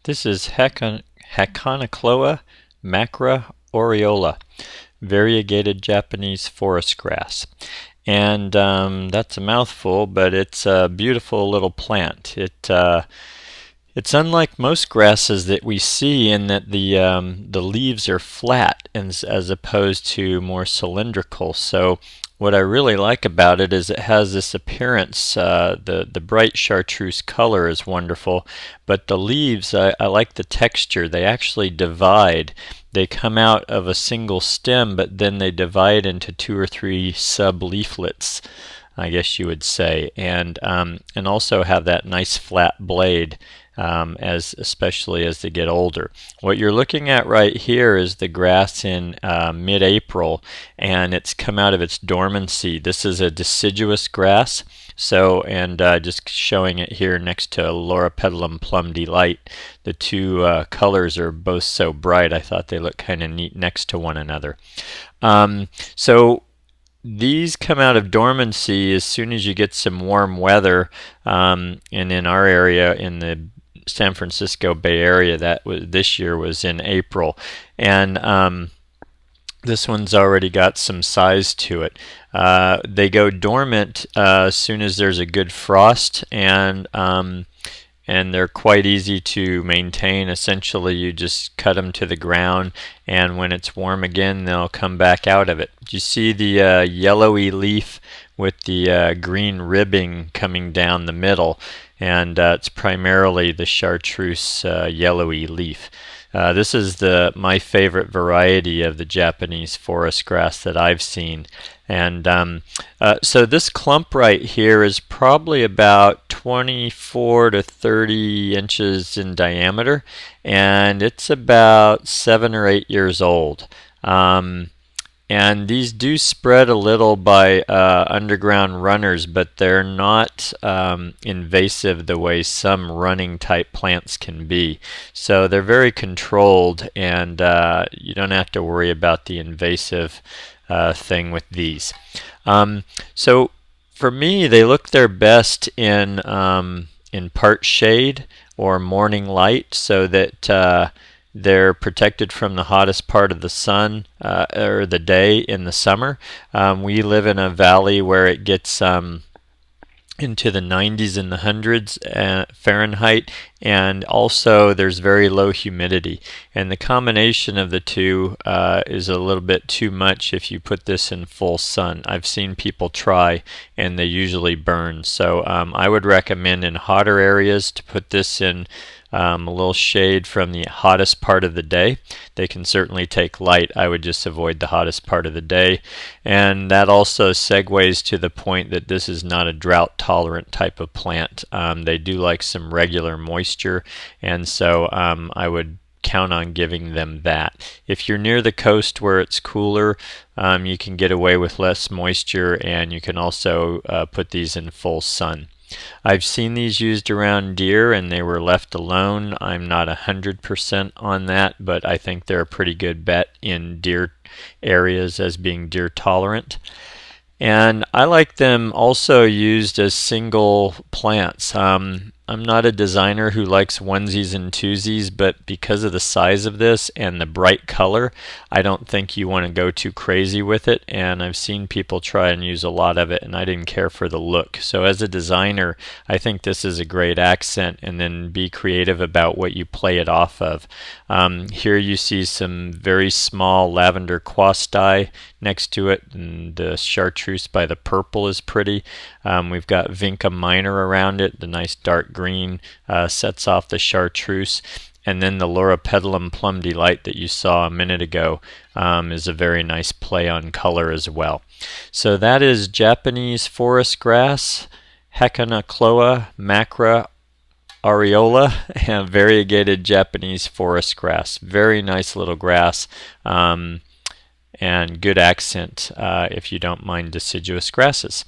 This is Hakonechloa macra Aureola, variegated Japanese forest grass. And that's a mouthful, but it's a beautiful little plant. It's unlike most grasses that we see in that the leaves are flat as opposed to more cylindrical. So what I really like about it is it has this appearance. The bright chartreuse color is wonderful, but the leaves, I like the texture. They actually divide. They come out of a single stem, but then they divide into 2 or 3 sub-leaflets, I guess you would say, and also have that nice flat blade, especially as they get older. What you're looking at right here is the grass in mid-April, and it's come out of its dormancy. This is a deciduous grass, so just showing it here next to Loropetalum plum delight. The two colors are both so bright, I thought they looked kind of neat next to one another. So these come out of dormancy as soon as you get some warm weather, and in our area in the San Francisco Bay Area, this year was in April, and this one's already got some size to it. They go dormant as soon as there's a good frost, and they're quite easy to maintain. Essentially, you just cut them to the ground, and when it's warm again, they'll come back out of it. You see the yellowy leaf with the green ribbing coming down the middle, and it's primarily the chartreuse yellowy leaf. This is my favorite variety of the Japanese forest grass that I've seen. And so this clump right here is probably about 24 to 30 inches in diameter, and it's about 7 or 8 years old. And these do spread a little by underground runners, but they're not invasive the way some running type plants can be. So they're very controlled, and you don't have to worry about the invasive thing with these. So for me, they look their best in part shade or morning light, so that they're protected from the hottest part of the sun or the day in the summer. We live in a valley where it gets into the 90s and the hundreds Fahrenheit, and also there's very low humidity, and the combination of the two is a little bit too much if you put this in full sun. I've seen people try and they usually burn, so I would recommend in hotter areas to put this in a little shade from the hottest part of the day. They can certainly take light. I would just avoid the hottest part of the day. And that also segues to the point that this is not a drought tolerant type of plant. They do like some regular moisture, and so I would count on giving them that. If you're near the coast where it's cooler, you can get away with less moisture, and you can also put these in full sun. I've seen these used around deer and they were left alone. I'm not 100% on that, but I think they're a pretty good bet in deer areas as being deer tolerant. And I like them also used as single plants. I'm not a designer who likes onesies and twosies, but because of the size of this and the bright color, I don't think you want to go too crazy with it, and I've seen people try and use a lot of it, and I didn't care for the look. So as a designer, I think this is a great accent, and then be creative about what you play it off of. Here you see some very small lavender quasti next to it, and the chartreuse by the purple is pretty. We've got vinca minor around it. The nice dark green sets off the chartreuse, and then the Loropetalum plum delight that you saw a minute ago is a very nice play on color as well. So that is Japanese forest grass, Hakonechloa macra Aureola, and variegated Japanese forest grass. Very nice little grass, and good accent if you don't mind deciduous grasses.